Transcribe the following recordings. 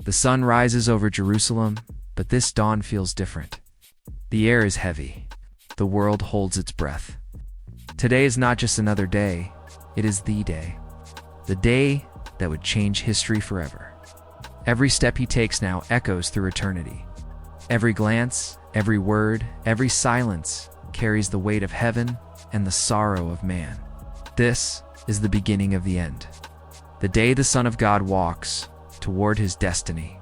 The sun rises over Jerusalem, but this dawn feels different. The air is heavy. The world holds its breath. Today is not just another day, it is the day. The day that would change history forever. Every step he takes now echoes through eternity. Every glance, every word, every silence carries the weight of heaven and the sorrow of man. This is the beginning of the end. The day the Son of God walks toward his destiny.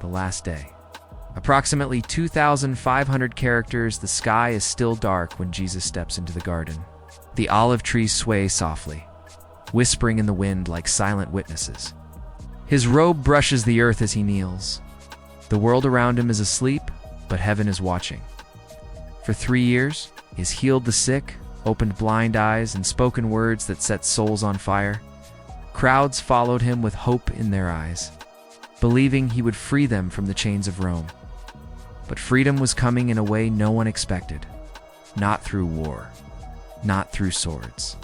The last day. Approximately 2,500 characters, the sky is still dark when Jesus steps into the garden. The olive trees sway softly, whispering in the wind like silent witnesses. His robe brushes the earth as he kneels. The world around him is asleep, but heaven is watching. For 3 years, he has healed the sick, opened blind eyes, and spoken words that set souls on fire. Crowds followed him with hope in their eyes, believing he would free them from the chains of Rome. But freedom was coming in a way no one expected. Not through war, not through swords,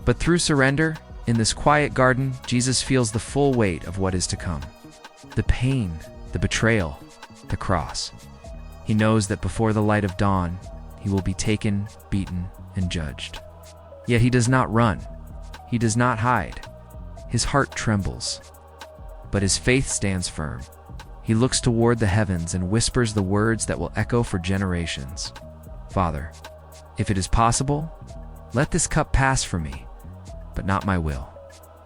but through surrender. In this quiet garden, Jesus feels the full weight of what is to come. The pain, the betrayal, the cross. He knows that before the light of dawn, he will be taken, beaten, and judged. Yet he does not run. He does not hide. His heart trembles, but his faith stands firm. He looks toward the heavens and whispers the words that will echo for generations. Father, if it is possible, let this cup pass from me, but not my will.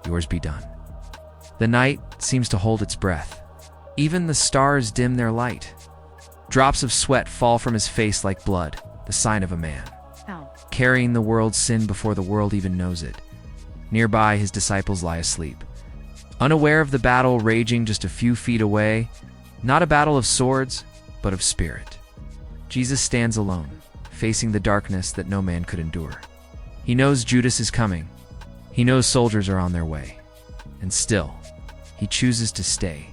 Yours be done. The night seems to hold its breath. Even the stars dim their light. Drops of sweat fall from his face like blood, the sign of a man, carrying the world's sin before the world even knows it. Nearby, his disciples lie asleep, unaware of the battle raging just a few feet away. Not a battle of swords, but of spirit. Jesus stands alone, facing the darkness that no man could endure. He knows Judas is coming. He knows soldiers are on their way. And still, he chooses to stay.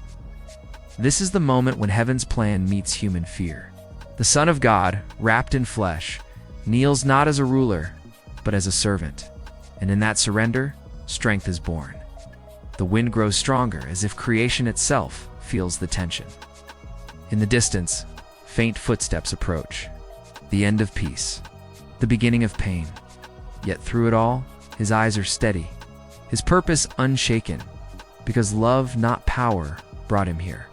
This is the moment when heaven's plan meets human fear. The Son of God, wrapped in flesh, kneels not as a ruler, but as a servant. And in that surrender, strength is born. The wind grows stronger, as if creation itself feels the tension. In the distance, faint footsteps approach. The end of peace. The beginning of pain. Yet through it all, his eyes are steady. His purpose unshaken. Because love, not power, brought him here.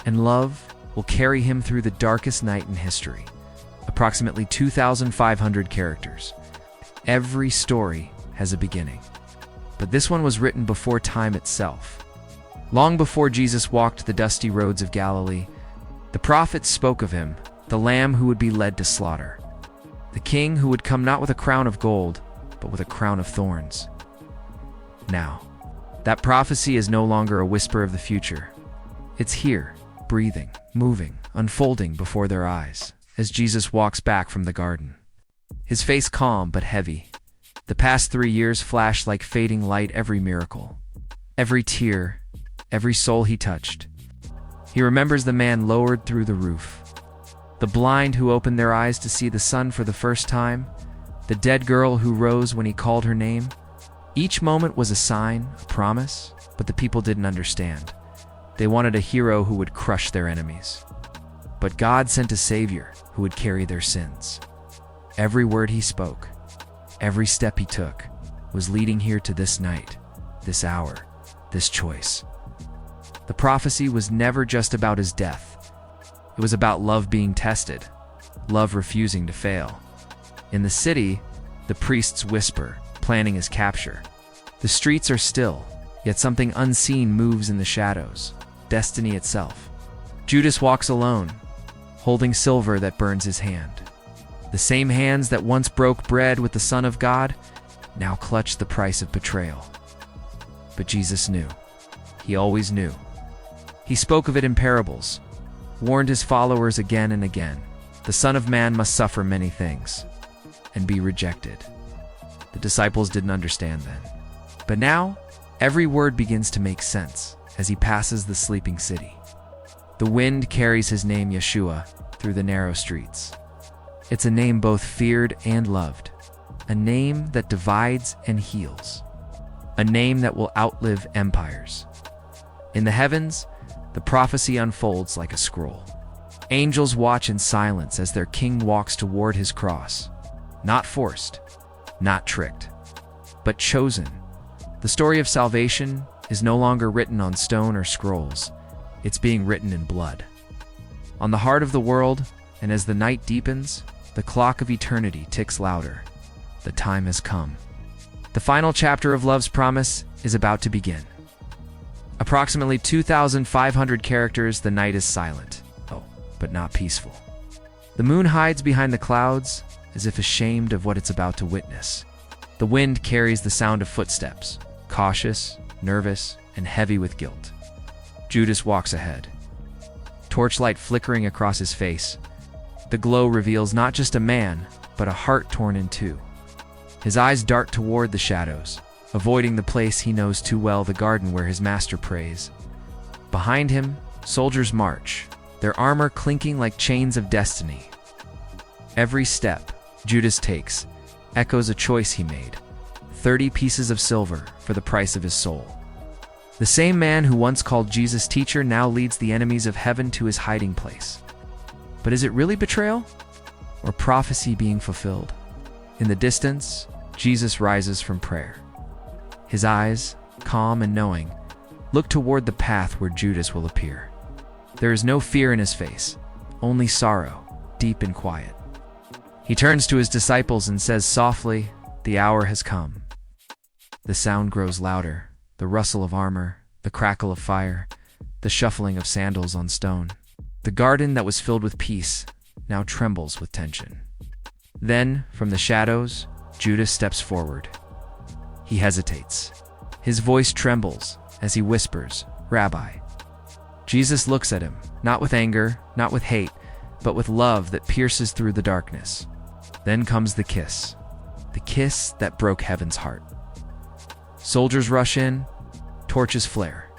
And love will carry him through the darkest night in history. Approximately 2,500 characters. Every story has a beginning. But this one was written before time itself. Long before Jesus walked the dusty roads of Galilee, the prophets spoke of him, the Lamb who would be led to slaughter. The King who would come not with a crown of gold, but with a crown of thorns. Now, that prophecy is no longer a whisper of the future. It's here, breathing, moving, unfolding before their eyes, as Jesus walks back from the garden. His face calm but heavy. The past 3 years flash like fading light. Every miracle, every tear, every soul he touched. He remembers the man lowered through the roof, the blind who opened their eyes to see the sun for the first time, the dead girl who rose when he called her name. Each moment was a sign, a promise, but the people didn't understand. They wanted a hero who would crush their enemies. But God sent a Savior who would carry their sins. Every word he spoke, every step he took, was leading here to this night, this hour, this choice. The prophecy was never just about his death. It was about love being tested, love refusing to fail. In the city, the priests whisper, planning his capture. The streets are still, yet something unseen moves in the shadows, destiny itself. Judas walks alone, holding silver that burns his hand. The same hands that once broke bread with the Son of God now clutch the price of betrayal. But Jesus knew. He always knew. He spoke of it in parables, warned his followers again and again. The Son of Man must suffer many things and be rejected. The disciples didn't understand then. But now, every word begins to make sense as he passes the sleeping city. The wind carries his name, Yeshua, through the narrow streets. It's a name both feared and loved, a name that divides and heals, a name that will outlive empires. In the heavens, The prophecy unfolds like a scroll. Angels watch in silence as their king walks toward his cross. Not forced, not tricked, but chosen. The story of salvation is no longer written on stone or scrolls. It's being written in blood. On the heart of the world, and as the night deepens, the clock of eternity ticks louder. The time has come. The final chapter of Love's Promise is about to begin. Approximately 2,500 characters, the night is silent. Oh, but not peaceful. The moon hides behind the clouds, as if ashamed of what it's about to witness. The wind carries the sound of footsteps, cautious, nervous, and heavy with guilt. Judas walks ahead, torchlight flickering across his face. The glow reveals not just a man, but a heart torn in two. His eyes dart toward the shadows, avoiding the place he knows too well, the garden where his master prays. Behind him, soldiers march, their armor clinking like chains of destiny. Every step Judas takes echoes a choice he made: 30 pieces of silver for the price of his soul. The same man who once called Jesus teacher now leads the enemies of heaven to his hiding place. But is it really betrayal, or prophecy being fulfilled? In the distance, Jesus rises from prayer. His eyes, calm and knowing, look toward the path where Judas will appear. There is no fear in his face, only sorrow, deep and quiet. He turns to his disciples and says softly, "The hour has come." The sound grows louder, the rustle of armor, the crackle of fire, the shuffling of sandals on stone. The garden that was filled with peace now trembles with tension. Then, from the shadows, Judas steps forward. He hesitates. His voice trembles as he whispers, "Rabbi." Jesus looks at him, not with anger, not with hate, but with love that pierces through the darkness. Then comes the kiss that broke heaven's heart. Soldiers rush in, torches flare,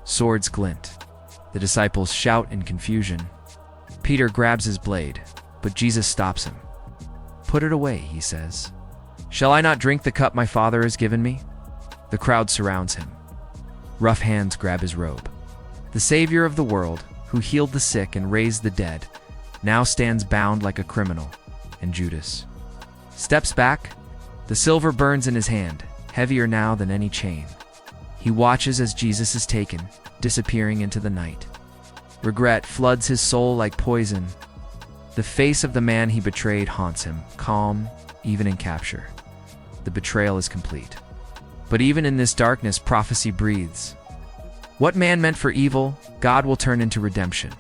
swords glint. The disciples shout in confusion. Peter grabs his blade, but Jesus stops him. "Put it away," he says. "Shall I not drink the cup my Father has given me?" The crowd surrounds him. Rough hands grab his robe. The Savior of the world, who healed the sick and raised the dead, now stands bound like a criminal, and Judas steps back. The silver burns in his hand, heavier now than any chain. He watches as Jesus is taken, disappearing into the night. Regret floods his soul like poison. The face of the man he betrayed haunts him, calm, even in capture. The betrayal is complete. But even in this darkness, prophecy breathes. What man meant for evil, God will turn into redemption.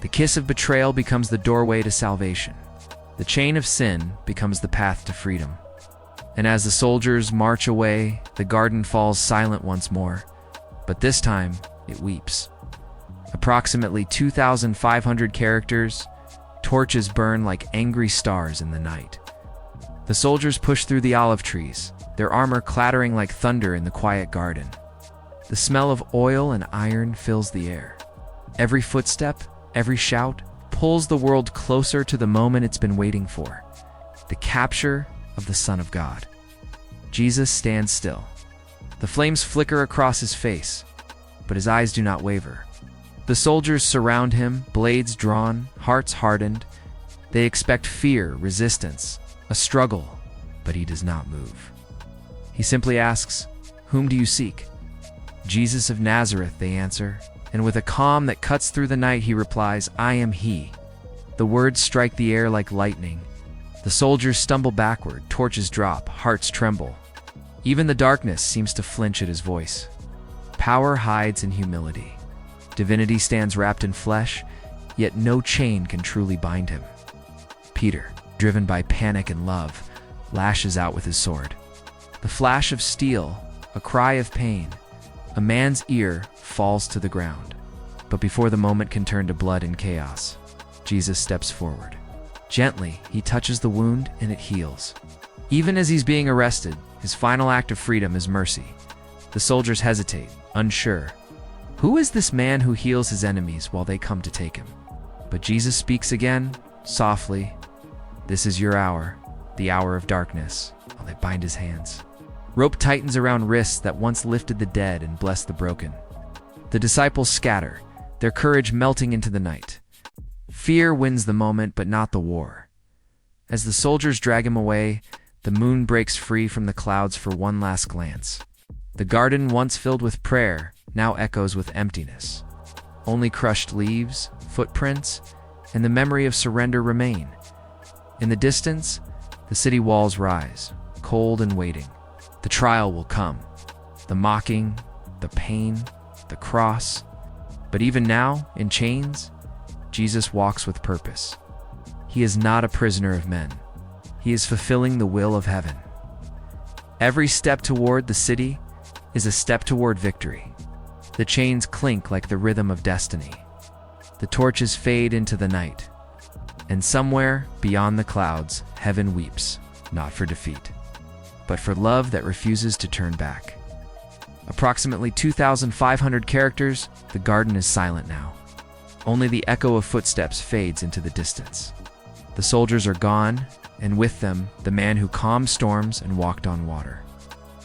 The kiss of betrayal becomes the doorway to salvation. The chain of sin becomes the path to freedom. And as the soldiers march away, the garden falls silent once more. But this time, it weeps. Approximately 2,500 characters, torches burn like angry stars in the night. The soldiers push through the olive trees, their armor clattering like thunder in the quiet garden. The smell of oil and iron fills the air. Every footstep, every shout, pulls the world closer to the moment it's been waiting for: the capture of the Son of God. Jesus stands still. The flames flicker across his face, but his eyes do not waver. The soldiers surround him, blades drawn, hearts hardened. They expect fear, resistance, a struggle, but he does not move. He simply asks, "Whom do you seek?" "Jesus of Nazareth," they answer, and with a calm that cuts through the night, he replies, "I am he." The words strike the air like lightning. The soldiers stumble backward, torches drop, hearts tremble. Even the darkness seems to flinch at his voice. Power hides in humility. Divinity stands wrapped in flesh, yet no chain can truly bind him. Peter, driven by panic and love, lashes out with his sword. The flash of steel, a cry of pain. A man's ear falls to the ground. But before the moment can turn to blood and chaos, Jesus steps forward. Gently, he touches the wound and it heals. Even as he's being arrested, his final act of freedom is mercy. The soldiers hesitate, unsure. Who is this man who heals his enemies while they come to take him? But Jesus speaks again, softly. "This is your hour, the hour of darkness," while they bind his hands. Rope tightens around wrists that once lifted the dead and blessed the broken. The disciples scatter, their courage melting into the night. Fear wins the moment, but not the war. As the soldiers drag him away, the moon breaks free from the clouds for one last glance. The garden, once filled with prayer, now echoes with emptiness. Only crushed leaves, footprints, and the memory of surrender remain. In the distance, the city walls rise, cold and waiting. The trial will come. The mocking, the pain, the cross. But even now, in chains, Jesus walks with purpose. He is not a prisoner of men. He is fulfilling the will of heaven. Every step toward the city is a step toward victory. The chains clink like the rhythm of destiny. The torches fade into the night. And somewhere beyond the clouds, heaven weeps, not for defeat, but for love that refuses to turn back. Approximately 2,500 characters, the garden is silent now. Only the echo of footsteps fades into the distance. The soldiers are gone, and with them, the man who calmed storms and walked on water.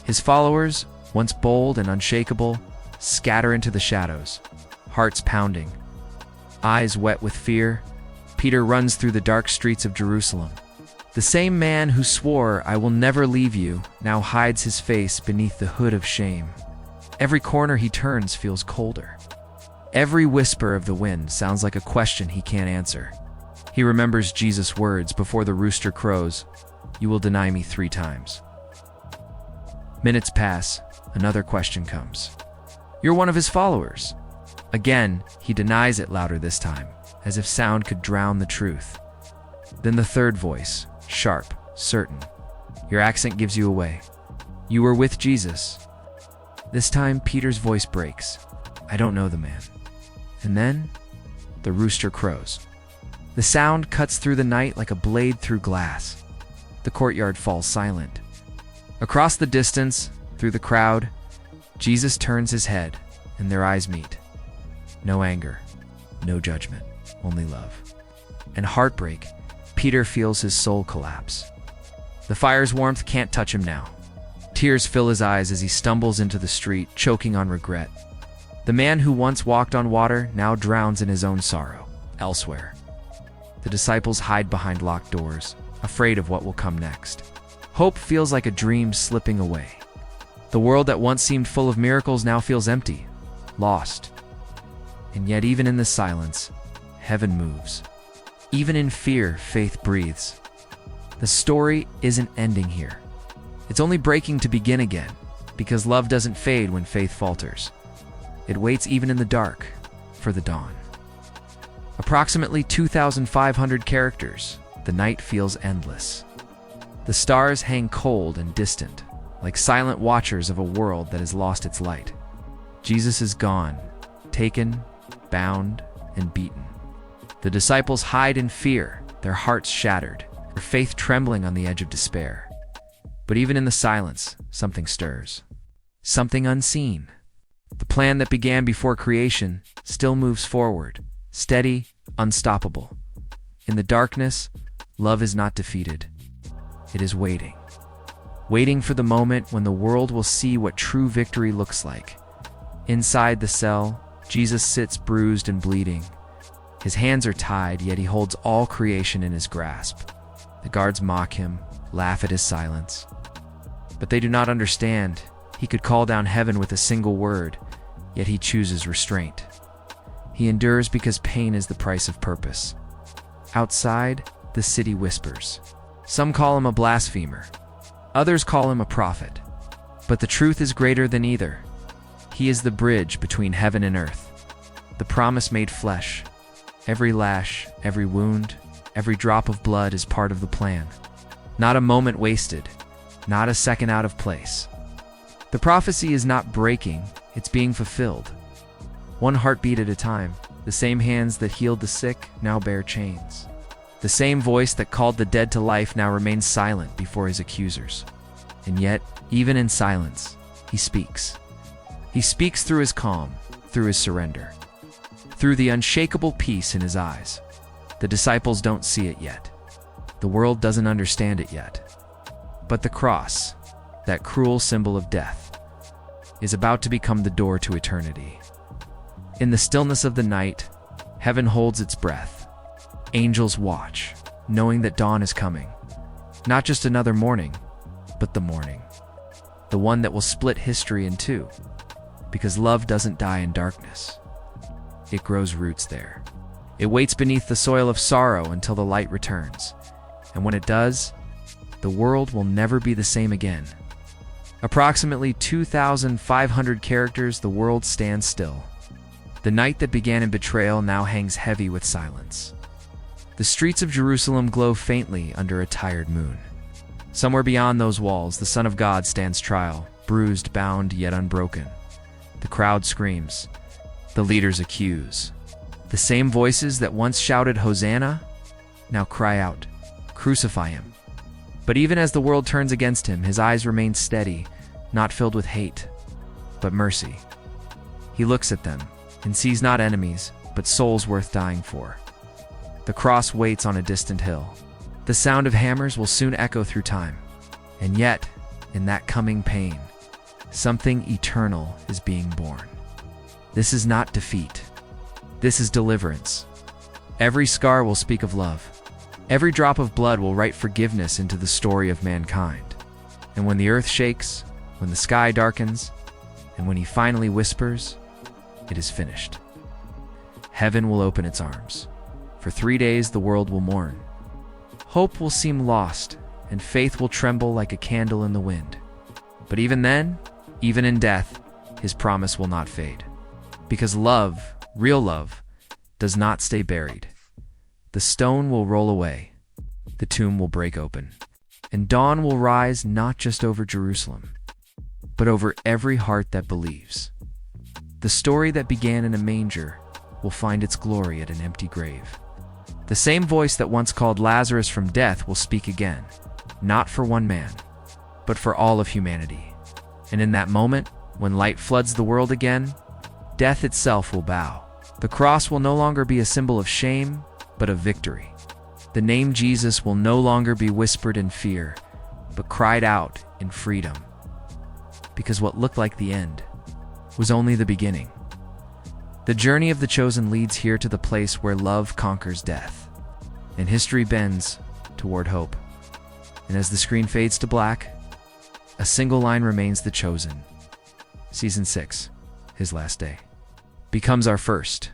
His followers, once bold and unshakable, scatter into the shadows, hearts pounding. Eyes wet with fear, Peter runs through the dark streets of Jerusalem. The same man who swore, "I will never leave you," now hides his face beneath the hood of shame. Every corner he turns feels colder. Every whisper of the wind sounds like a question he can't answer. He remembers Jesus' words before the rooster crows, "You will deny me 3 times." Minutes pass, another question comes. "You're one of his followers." Again, he denies it louder this time, as if sound could drown the truth. Then the third voice, sharp, certain. "Your accent gives you away. You were with Jesus." This time, Peter's voice breaks. "I don't know the man." And then, the rooster crows. The sound cuts through the night like a blade through glass. The courtyard falls silent. Across the distance, through the crowd, Jesus turns his head, and their eyes meet. No anger, no judgment, only love. And heartbreak, Peter feels his soul collapse. The fire's warmth can't touch him now. Tears fill his eyes as he stumbles into the street, choking on regret. The man who once walked on water now drowns in his own sorrow, elsewhere. The disciples hide behind locked doors, afraid of what will come next. Hope feels like a dream slipping away. The world that once seemed full of miracles now feels empty, lost. And yet even in the silence, heaven moves. Even in fear, faith breathes. The story isn't ending here. It's only breaking to begin again, because love doesn't fade when faith falters. It waits even in the dark for the dawn. Approximately 2,500 characters, the night feels endless. The stars hang cold and distant, like silent watchers of a world that has lost its light. Jesus is gone, taken, bound, and beaten. The disciples hide in fear, their hearts shattered, their faith trembling on the edge of despair. But even in the silence, something stirs. Something unseen. The plan that began before creation still moves forward, steady, unstoppable. In the darkness, love is not defeated. It is waiting. Waiting for the moment when the world will see what true victory looks like. Inside the cell, Jesus sits bruised and bleeding. His hands are tied, yet he holds all creation in his grasp. The guards mock him, laugh at his silence. But they do not understand. He could call down heaven with a single word, yet he chooses restraint. He endures because pain is the price of purpose. Outside, the city whispers. Some call him a blasphemer. Others call him a prophet. But the truth is greater than either. He is the bridge between heaven and earth. The promise made flesh. Every lash, every wound, every drop of blood is part of the plan. Not a moment wasted. Not a second out of place. The prophecy is not breaking, it's being fulfilled. One heartbeat at a time, the same hands that healed the sick now bear chains. The same voice that called the dead to life now remains silent before his accusers. And yet, even in silence, he speaks. He speaks through his calm, through his surrender, through the unshakable peace in his eyes. The disciples don't see it yet. The world doesn't understand it yet. But the cross, that cruel symbol of death, is about to become the door to eternity. In the stillness of the night, heaven holds its breath. Angels watch, knowing that dawn is coming. Not just another morning, but the morning. The one that will split history in two. Because love doesn't die in darkness. It grows roots there. It waits beneath the soil of sorrow until the light returns. And when it does, the world will never be the same again. Approximately 2,500 characters, the world stands still. The night that began in betrayal now hangs heavy with silence. The streets of Jerusalem glow faintly under a tired moon. Somewhere beyond those walls, the Son of God stands trial, bruised, bound, yet unbroken. The crowd screams. The leaders accuse. The same voices that once shouted Hosanna now cry out, crucify him. But even as the world turns against him, his eyes remain steady, not filled with hate, but mercy. He looks at them and sees not enemies, but souls worth dying for. The cross waits on a distant hill. The sound of hammers will soon echo through time. And yet, in that coming pain, something eternal is being born. This is not defeat. This is deliverance. Every scar will speak of love. Every drop of blood will write forgiveness into the story of mankind. And when the earth shakes, when the sky darkens, and when he finally whispers, it is finished. Heaven will open its arms. For 3 days the world will mourn. Hope will seem lost, and faith will tremble like a candle in the wind. But even then, even in death, his promise will not fade. Because love, real love, does not stay buried. The stone will roll away, the tomb will break open, and dawn will rise not just over Jerusalem, but over every heart that believes. The story that began in a manger will find its glory at an empty grave. The same voice that once called Lazarus from death will speak again, not for one man, but for all of humanity. And in that moment, when light floods the world again, death itself will bow. The cross will no longer be a symbol of shame, but of victory. The name Jesus will no longer be whispered in fear, but cried out in freedom. Because what looked like the end was only the beginning. The journey of the chosen leads here to the place where love conquers death, and history bends toward hope. And as the screen fades to black, a single line remains: the chosen. Season 6, his last day, becomes our first.